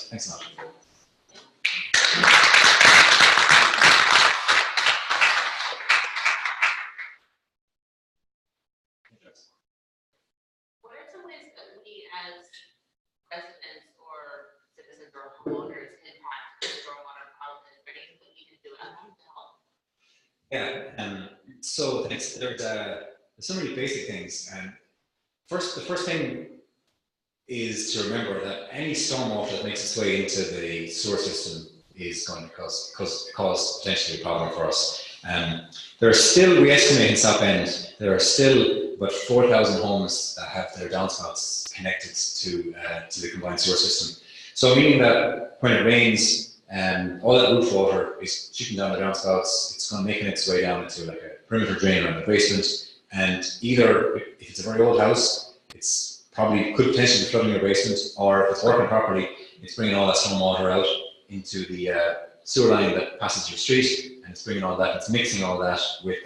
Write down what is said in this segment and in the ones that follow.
Thanks a lot. What are some ways that we as residents or citizens or homeowners impact the stormwater problem? Is there anything that we can do at home to help? Yeah, so there's some really basic things. And the first thing is to remember that any stormwater that makes its way into the sewer system is going to cause potentially a problem for us. There are still, we estimate in South End, there are still about 4,000 homes that have their downspouts connected to the combined sewer system. So meaning that when it rains, all that roof water is shooting down the downspouts, it's going to make its way down into like a perimeter drain around the basement, and either if it's a very old house, it's probably could potentially be flooding your basement, or if it's working properly, it's bringing all that storm water out into the sewer line that passes your street, and it's bringing all that, it's mixing all that with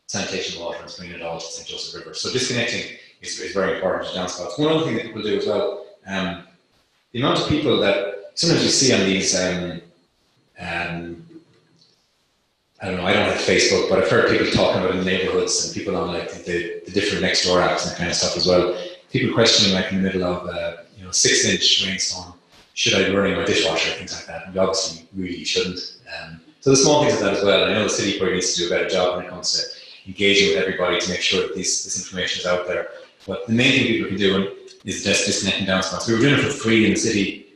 sanitation water, and it's bringing it all to St. Joseph River. So disconnecting is very important to downspouts. One other thing that people do as well, the amount of people that sometimes you see on these, I don't know, I don't have Facebook, but I've heard people talking about it in the neighborhoods and people on like the different next door apps and that kind of stuff as well. People questioning like in the middle of 6-inch rainstorm, should I be running my dishwasher, things like that. And obviously really shouldn't. So the small things of that as well. I know the city probably needs to do a better job when it comes to engaging with everybody to make sure that this information is out there. But the main thing people can do is just disconnecting downspouts. We were doing it for free in the city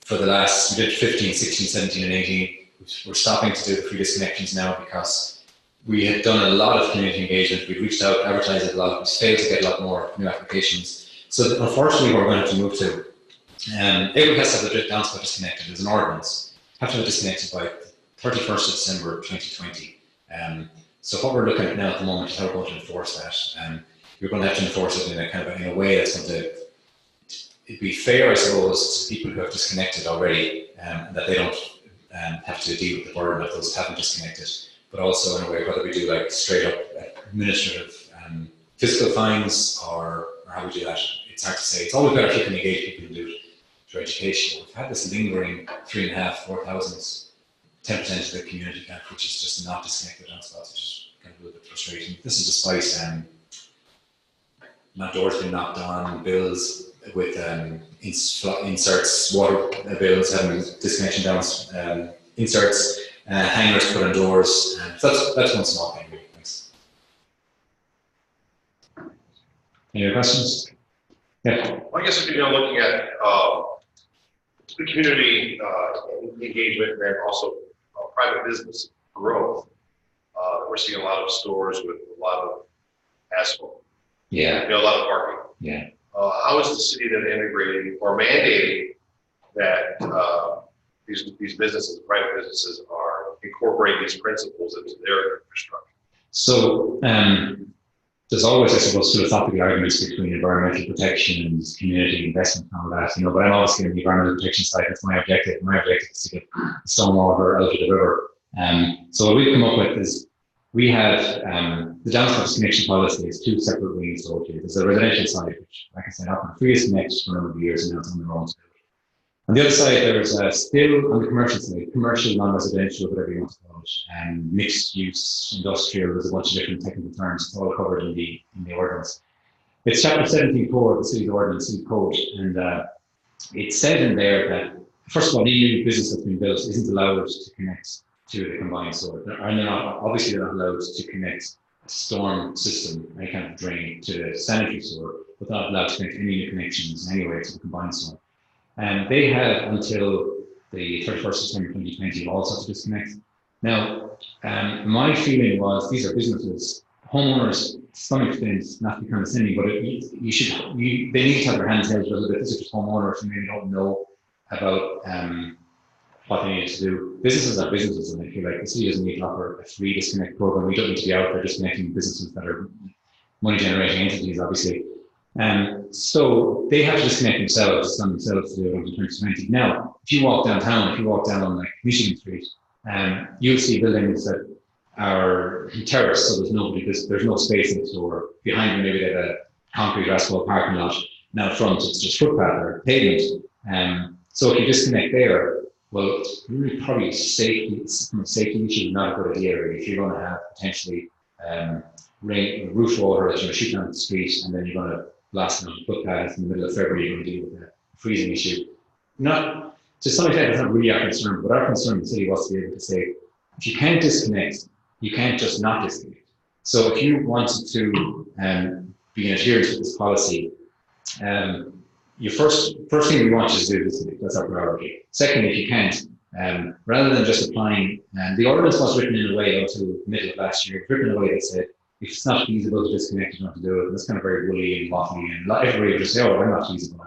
for the last, we did 15, 16, 17 and 18. We're stopping to do the free disconnections now because we had done a lot of community engagement. We've reached out, advertised it a lot. We've failed to get a lot more new applications. So unfortunately, what we're going to have to move to, everyone has to have the downspout disconnected. There's an ordinance. Have to have it disconnected by 31st of December 2020. So what we're looking at now at the moment is how we're going to enforce that. We're going to have to enforce it in a kind of in a way that's going to be fair, I suppose, to people who have disconnected already, that they don't have to deal with the burden of those who haven't disconnected, but also in a way whether we do like straight up administrative fiscal fines or how we do that. It's hard to say. It's always better if you can engage people and do it through education. We've had this lingering 3,500, 4,000, 10% of the community gap, which is just not disconnected downspouts, which is kind of a little bit frustrating. This is despite not doors being knocked on, bills with inserts, water bills having disconnection downs, inserts, hangers put on doors. So that's one small thing. Really. Thanks. Any other questions? Yeah. Well, I guess looking at the community engagement and also private business growth, we're seeing a lot of stores with a lot of asphalt. Yeah. A lot of parking. Yeah. How is the city then integrating or mandating that these businesses, private businesses, are incorporating these principles into their infrastructure? So there's always, I suppose, philosophical arguments between environmental protection and community investment and all that, but I'm always going to the environmental protection side. That's my objective. My objective is to get stormwater out of the river. So what we've come up with is we have the downspouts connection policy is two separate wings over here. There's a residential side, which, like I said, happened free disconnect for a number of years, and now it's on their own. On the other side, there's still on the commercial side, commercial, non-residential, whatever you want to call it, and mixed use, industrial. There's a bunch of different technical terms. It's all covered in the ordinance. It's chapter 17.4 of the city's ordinance, city code, and it said in there that first of all, any new business that's been built isn't allowed to connect to the combined sewer. Obviously they're not allowed to connect a storm system, any kind of drain, to the sanitary sewer, but they're not allowed to connect any new connections in any way to the combined sewer. And they have until the 31st of December 2020 also to disconnect. Now, my feeling was these are businesses, homeowners, to some extent, not to be condescending, but they need to have their hands held a little bit. These are just homeowners who maybe don't know about what they need to do. Businesses are businesses, and I feel like the city doesn't need to offer a free disconnect program. We don't need to be out there disconnecting businesses that are money generating entities, obviously. So they have to disconnect themselves, to do it until 2020. Now, if you walk downtown, if you walk down on like Michigan Street, you'll see buildings that are terraced, so there's no space in the store. Behind them, maybe they have a concrete or asphalt parking lot, Now front, it's just footpath or pavement. So if you disconnect there, well, really probably from a safety issue, not a good idea really. If you're going to have potentially roof water that you're shooting on the street, and then you're going to blast it on the footpath in the middle of February, you're going to deal with a freezing issue. Not to some extent, it's not really our concern, but our concern in the city was to be able to say, if you can't disconnect, you can't just not disconnect. So if you wanted to be in adherence with this policy, your first thing we want you to do is disconnect. That's our priority. Secondly, if you can't, rather than just applying, the ordinance was written in a way until the middle of last year, written in a way that said, if it's not feasible to disconnect, you don't have to do it. And that's kind of very woolly and waffly, and everybody would just say, oh, I'm not feasible.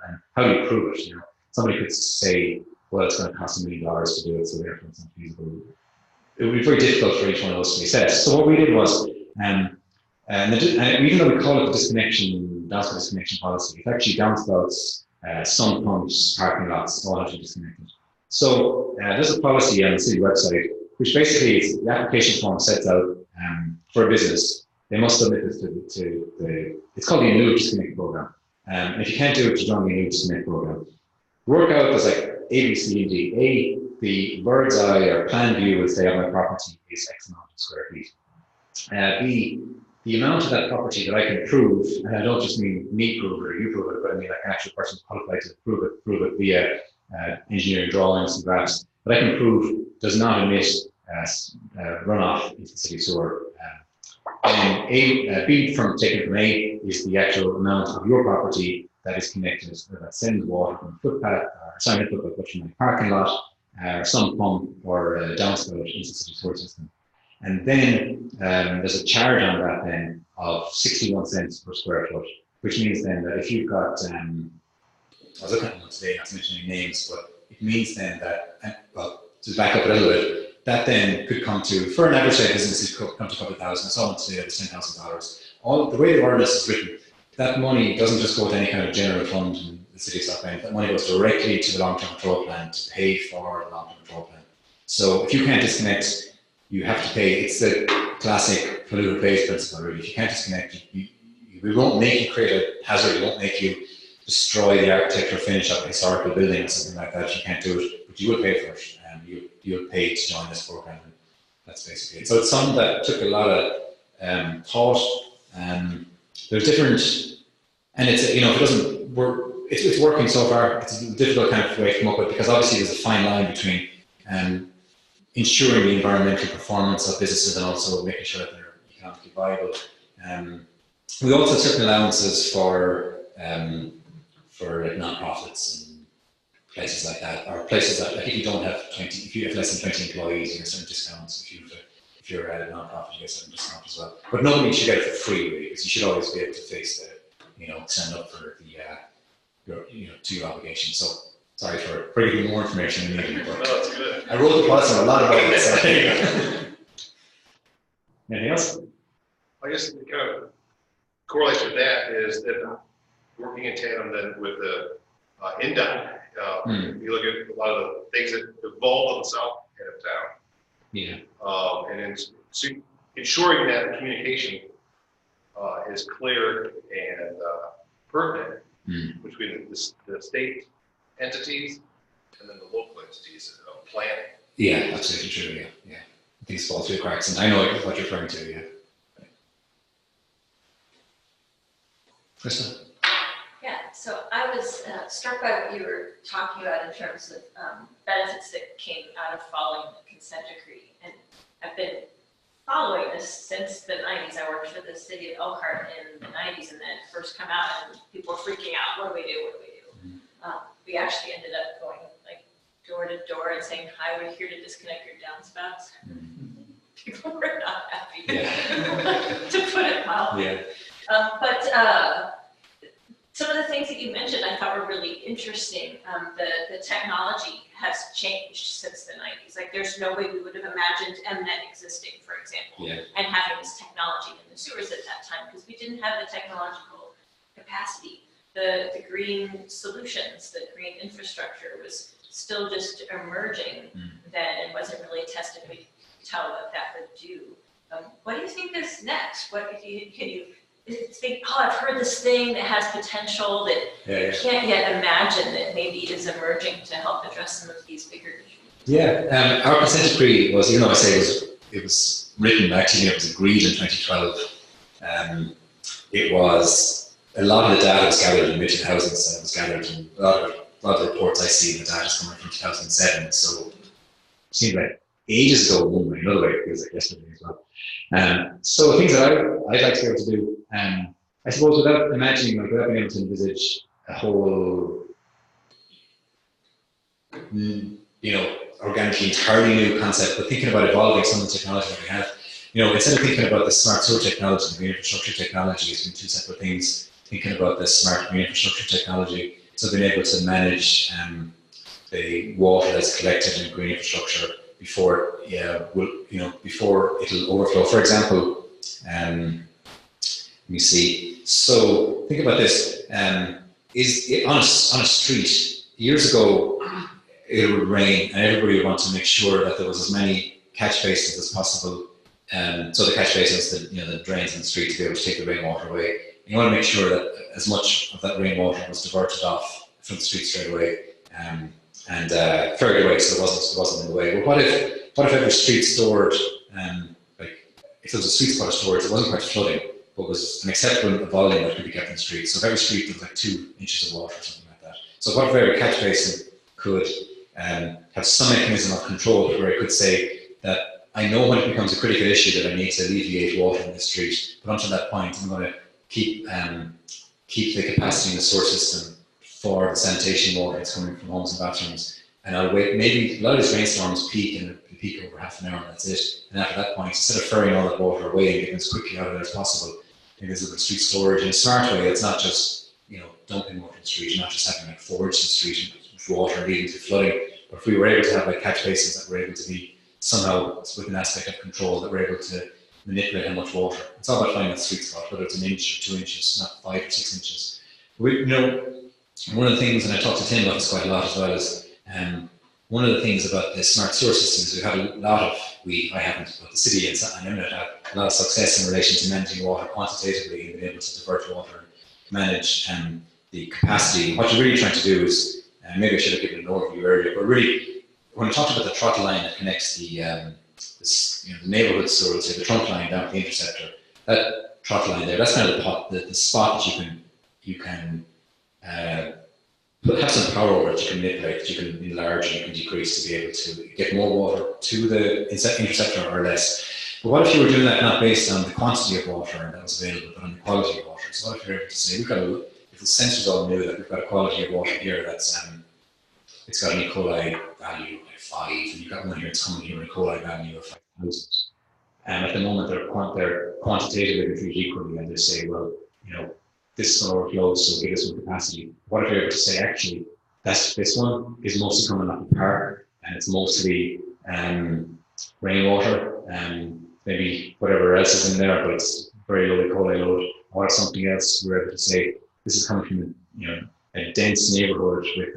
And how do you prove it? Somebody could say, well, it's going to cost $1 million to do it, so therefore it's not feasible. It would be very difficult for each one of those to be assessed. So what we did was, and even though we call it the downspout disconnection policy, it's actually downspouts, sun pumps, parking lots, all have to be disconnected. So there's a policy on the city website, which basically is the application form sets out for a business. They must submit this to the, it's called the Annual Disconnect Program. And if you can't do it, you join the Annual Disconnect Program. Work out there's like A, B, C, and D. A, the bird's eye or plan view will say on my property is X amount of square feet. B, the amount of that property that I can prove, and I don't just mean me prove it or you prove it, but I mean like an actual person qualified to prove it via engineering drawings and graphs, that I can prove does not emit runoff into the city sewer. And B taken from A is the actual amount of your property that is connected, that sends water from footpath, but from a parking lot, some pump or downspout into the city sewer system. And then there's a charge on that then of 61 cents per square foot, which means then that if you've got, I was looking at one today, not to mention any names, but it means then that, well, to back up a little bit, that then could come to, for an average business, it could come to a couple of thousand. Someone today it's $10,000. All the way the ordinance is written, that money doesn't just go to any kind of general fund in the city of South Bend. That money goes directly to the long-term control plan to pay for the long-term control plan. So if you can't disconnect, you have to pay. It's the classic polluter pays principle, really. If you can't disconnect, we won't make you create a hazard. We won't make you destroy the architectural finish of a historical building or something like that if you can't do it, but you will pay for it. You'll pay to join this program. And that's basically it. So it's something that took a lot of thought. There's different, and it's, if it doesn't work, it's working so far. It's a difficult kind of way to come up with, because obviously there's a fine line between ensuring the environmental performance of businesses and also making sure that they're economically viable. We also have certain allowances for like non-profits and places like that, or places that, like if you have less than 20 employees, you get certain discounts. If you're at a non-profit, you get certain discounts as well. But nobody should get it for free, really, because you should always be able to face the, stand up for to your obligations. So sorry for bringing more information in the meeting, but no, that's good. I wrote the policy a lot about it. So anything else? I guess the kind of correlation with that is that working in tandem then with the INDOT, you look at a lot of the things that evolved on the south end of town. Yeah. And ensuring that the communication is clear and pertinent between the state entities and then the local entities of planning. Yeah, absolutely true. Yeah. These fall through the cracks, and I know what you're referring to. Yeah. Krista? Yeah, so I was struck by what you were talking about in terms of benefits that came out of following the consent decree. And I've been following this since the 90s. I worked for the city of Elkhart in the 90s, and then it first come out and people were freaking out. What do we do? We actually ended up going like door to door and saying, hi, we're here to disconnect your downspouts. People were not happy, to put it mildly. Yeah. But some of the things that you mentioned I thought were really interesting. The technology has changed since the 90s. Like there's no way we would have imagined MNet existing, for example, and having this technology in the sewers at that time, because we didn't have the technological capacity. The green solutions, the green infrastructure was still just emerging then and wasn't really tested. We could tell what that would do. What do you think is next? What can you think, oh, I've heard this thing that has potential that Yeah. can't yet imagine that maybe is emerging to help address some of these bigger issues? Yeah, our consent decree was, even though I say it was written, actually it was agreed in 2012. It was, a lot of the data was gathered in mid-2000s, and it was gathered in a lot of the reports I see, the data is coming from 2007, so it seemed like ages ago one way, another way, it feels like yesterday as well. So things that I'd like to be able to do, I suppose without imagining, like without being able to envisage a whole, organically entirely new concept, but thinking about evolving some of the technology that we have. Instead of thinking about the smart sewer technology and green infrastructure technology as being two separate things, thinking about the smart green infrastructure technology, so being able to manage the water that's collected in green infrastructure before it'll overflow. For example, let me see. So think about this. On a street years ago, it would rain, and everybody would want to make sure that there was as many catch basins as possible. So the catch basins, the drains in the street, to be able to take the rainwater away. And you want to make sure that as much of that rainwater was diverted off from the street straight away and ferried away, so it wasn't in the way. But what if every street stored, if there was a sweet spot of storage, it wasn't quite flooding, but was an acceptable volume that could be kept in the street. So if every street was like 2 inches of water or something like that. So what if every catch basin could have some mechanism of control where it could say that I know when it becomes a critical issue that I need to alleviate water in the street, but until that point I'm going to keep the capacity in the sewer system for the sanitation water that's coming from homes and bathrooms, and I'll wait. Maybe a lot of these rainstorms peak and they peak over half an hour and that's it. And after that point, instead of ferrying all that water away and getting as quickly out of there as possible, maybe there's a little street storage in a smart way. It's not just dumping water in the street, not just having like forage in the street and water leading to flooding. But if we were able to have like catch basins that were able to be somehow with an aspect of control, that we're able to manipulate how much water. It's all about finding that sweet spot, whether it's an inch or 2 inches, not 5 or 6 inches. One of the things, and I talked to Tim about this quite a lot as well, is one of the things about the smart sewer systems, we've had a lot of, I haven't, but the city and Emmet have a lot of success in relation to managing water quantitatively and being able to divert water and manage the capacity. What you're really trying to do is, maybe I should have given an overview earlier, but really, when I talked about the throttle line that connects the neighbourhood sewer, say the trunk line down to the interceptor, that throttle line there, that's kind of the spot that you can have some power over it, you can manipulate, that you can enlarge and you can decrease to be able to get more water to the interceptor or less. But what if you were doing that not based on the quantity of water that was available, but on the quality of water? So what if you're able to say, if the sensors all knew that we've got a quality of water here that's it's got an E. coli value of 5, and you've got one here that's coming here with an E. coli value of 5,000. At the moment, they're quantitatively treated equally, and they say, well, this is going to overflow, so give us some capacity. What if you're able to say, actually, this one is mostly coming off the park, and it's mostly rainwater, and maybe whatever else is in there, but it's very low E. coli load, or something else. We're able to say, this is coming from a dense neighbourhood with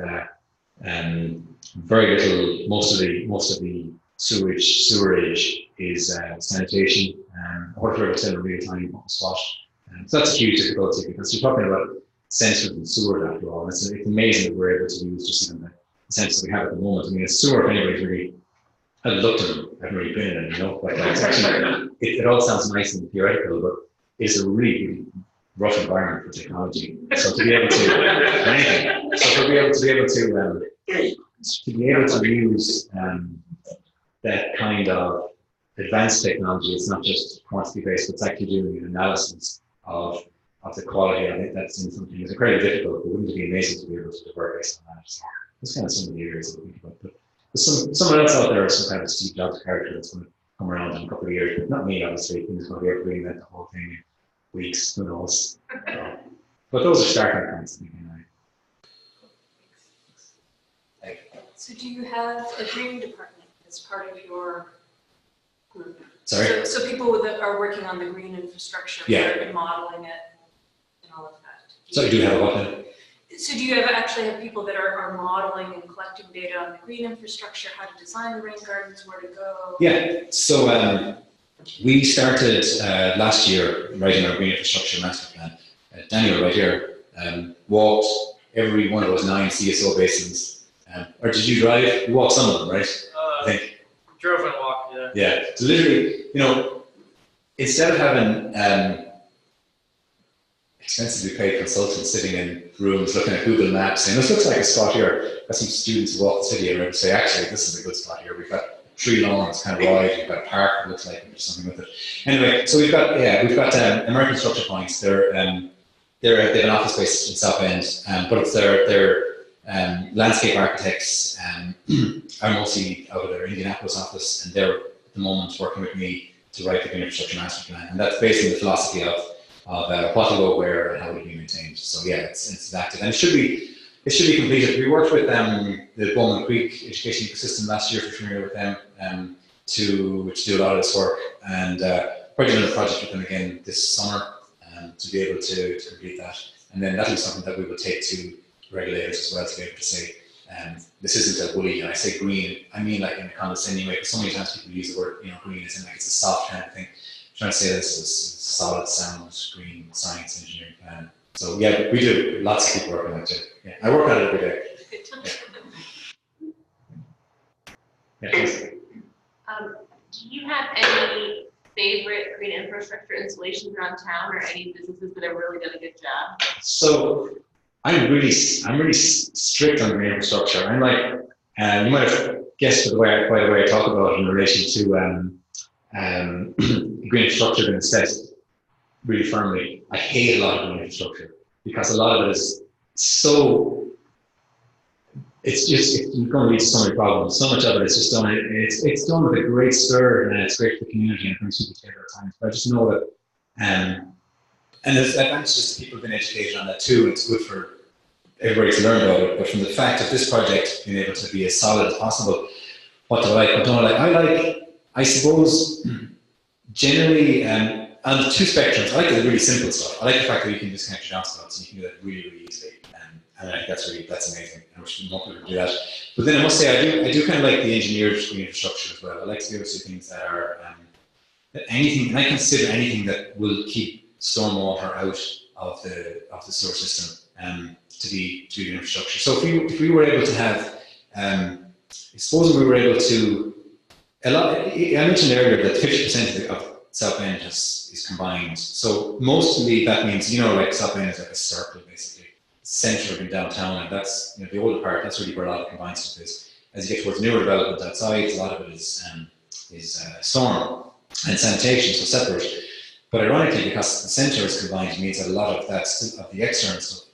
very little. Most of the sewerage is sanitation. Or if we're able to a real tiny spot. So that's a huge difficulty because you're talking about sensors and sewer after all. It's amazing that we're able to use just even the sensors we have at the moment. I mean, a sewer, if anybody's really, I've looked at them, I haven't really been in them, but it's actually, it all sounds nice and theoretical, but it's a really rough environment for technology. So to be able to use that kind of advanced technology, it's not just quantity based, it's actually doing an analysis of the quality. I think that's something that's incredibly difficult, but wouldn't it be amazing to be able to divert based on that? So that's kind of some of the areas that we think about. But there's someone else out there, some kind of Steve Jobs character that's going to come around in a couple of years, but not me, obviously. He's going to be able to reinvent the whole thing in weeks, who knows. But those are starting points. So do you have a green department as part of your group? Sorry? So people that are working on the green infrastructure, and modeling it and all of that. So do you have a what then? So do you actually have people that are modeling and collecting data on the green infrastructure, how to design the rain gardens, where to go? Yeah, so We started last year writing our green infrastructure master plan. Daniel, right here, walked every one of those 9 CSO basins. Or did you drive? You walked some of them, right? I think. Drove and walked, yeah. Yeah. So literally, you know, instead of having expensively paid consultants sitting in rooms looking at Google Maps saying, this looks like a spot here. Got some students who walk the city and say, actually, this is a good spot here. We've got tree lawns kind of wide, we've got a park that looks like there's something with it. Anyway, so we've got American Structure Points. They have an office space in Southend, but it's their landscape architects are mostly out of their Indianapolis office, and they're at the moment working with me to write the green infrastructure master plan, and that's based on the philosophy of what will go where and how it will be maintained. So yeah, it's active, and it should be completed. We worked with the Bowman Creek Education Ecosystem last year, if you're familiar with them, to do a lot of this work, and probably another project with them again this summer to be able to complete that. And then that'll be something that we will take to regulators as well, to be able to say, this isn't a woolly, and I say green, I mean like in a condescending way, because so many times people use the word, green as in like it's a soft kind of thing. I'm trying to say this is solid, sound, green science engineering plan. So yeah, we do, lots of people work on that too. Yeah, I work on it every day. Yeah, please. Do you have any favorite green infrastructure installations around town, or any businesses that have really done a good job? So I'm really strict on green infrastructure. I'm like, you might have guessed by the way I talk about it in relation to green infrastructure, but instead, really firmly, I hate a lot of green infrastructure because a lot of it is it's going to lead to so many problems. So much of it is just done. It's done with a great stir, and it's great for the community and it brings people together at times. But I just know that, and there's advantages to people being educated on that too. It's good for everybody to learn about it. But from the fact of this project being able to be as solid as possible, what do I like? What don't I like? I suppose generally on the 2 spectrums. I like the really simple stuff. I like the fact that you can disconnect your downspouts and you can do that really, really easily. And I think that's amazing. And we should more people do that. But then I must say, I do kind of like the engineered green infrastructure as well. I like to be able to do things that are anything, and I consider anything that will keep stormwater out of the sewer system to be green infrastructure. So if we were able to have, supposing we were able to, I mentioned earlier that 50% of Southend is combined. So mostly that means, like Southend is like a circle basically, centre in downtown, and that's the older part. That's really where a lot of combined stuff is. As you get towards newer development outside, a lot of it is storm and sanitation, so separate. But ironically, because the centre is combined, means that a lot of of the external stuff,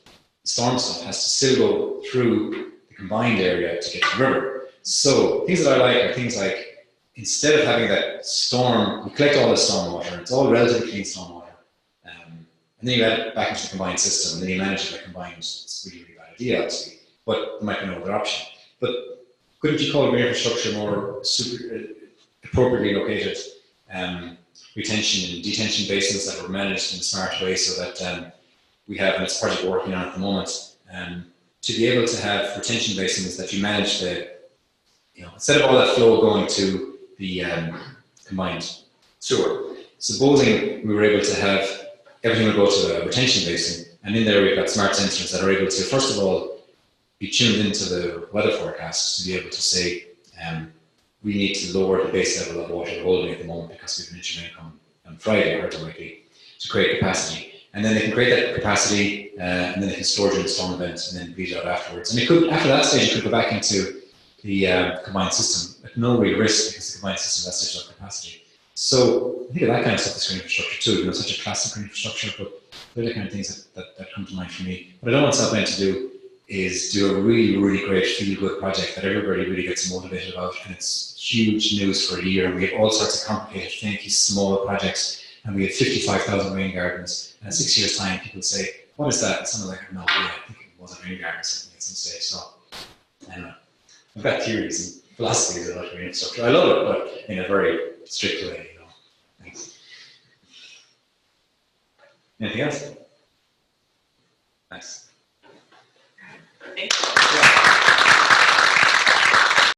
the storm stuff, has to still go through the combined area to get to the river. So things that I like are things like, instead of having that storm, you collect all the storm water, and it's all relatively clean storm water. And then you add it back into the combined system, and then you manage it by combined. It's a really, really bad idea, obviously, but there might be no other option. But couldn't you call green infrastructure more appropriately located retention and detention basins that were managed in a smart way, so that we have, and it's a project we're working on at the moment, to be able to have retention basins that you manage instead of all that flow going to the combined sewer. Supposing we were able to have everything will go to a retention basin, and in there we've got smart sensors that are able to, first of all, be tuned into the weather forecasts to be able to say, we need to lower the base level of water we're holding at the moment because we've an inch of rain on Friday, or likely, to create capacity. And then they can create that capacity, and then they can store it in a storm event and then bleed it out afterwards. And it could, after that stage, you could go back into the combined system at no real risk, because the combined system has such a capacity. So I think of that kind of stuff as green infrastructure too, such a classic green infrastructure, but they're the kind of things that come to mind for me. What I don't want Southend to do is do a really, really great feel-good project that everybody really gets motivated about, and it's huge news for a year, and we have all sorts of complicated, finicky, small projects, and we have 55,000 rain gardens, and in 6 years' time people say, what is that? And someone like, no, yeah, I think it was a rain garden or something at some stage. So anyway, I've got theories and philosophies about green infrastructure. I love it, but in a very strict way, Thanks. Anything else? Nice. Thank you.